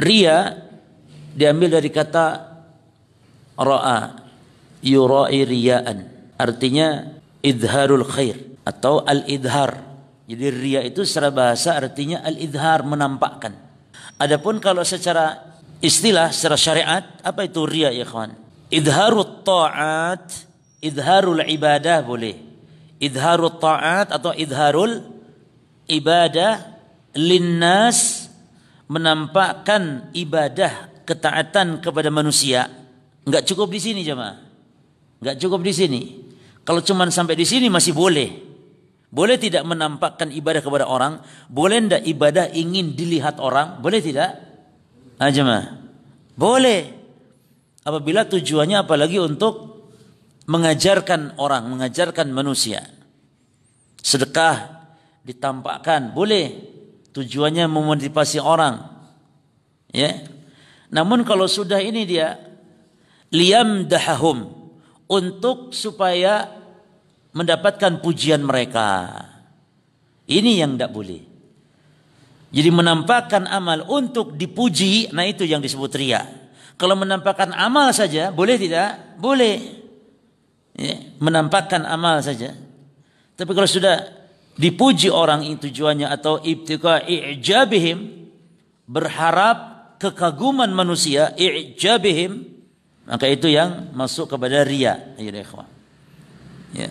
Riya diambil dari kata ra'a, yura'i riya'an, artinya idharul khair atau al-idhar. Jadi riya itu secara bahasa artinya al-idhar, menampakkan. Adapun kalau secara istilah, secara syariat, apa itu riya ya kawan? Idharut ta'at, idharul ibadah boleh. Idharut ta'at atau idharul ibadah linnas, menampakkan ibadah ketaatan kepada manusia. Enggak cukup di sini jemaah. Enggak cukup di sini. Kalau cuma sampai di sini masih boleh. Boleh tidak menampakkan ibadah kepada orang? Boleh tidak ibadah ingin dilihat orang? Boleh tidak? Jemaah. Boleh. Apabila tujuannya apalagi untuk mengajarkan orang, mengajarkan manusia. Sedekah ditampakkan, boleh. Tujuannya memotivasi orang. Ya. Namun kalau sudah ini dia liyamdahahum, untuk supaya mendapatkan pujian mereka. Ini yang tidak boleh. Jadi menampakkan amal untuk dipuji, nah itu yang disebut riya. Kalau menampakkan amal saja, boleh tidak? Boleh. Ya, menampakkan amal saja. Tapi kalau sudah dipuji orang, itu tujuannya, atau ibtiqa i'jabihim, berharap kekaguman manusia, i'jabihim, maka itu yang masuk kepada riya. Ya.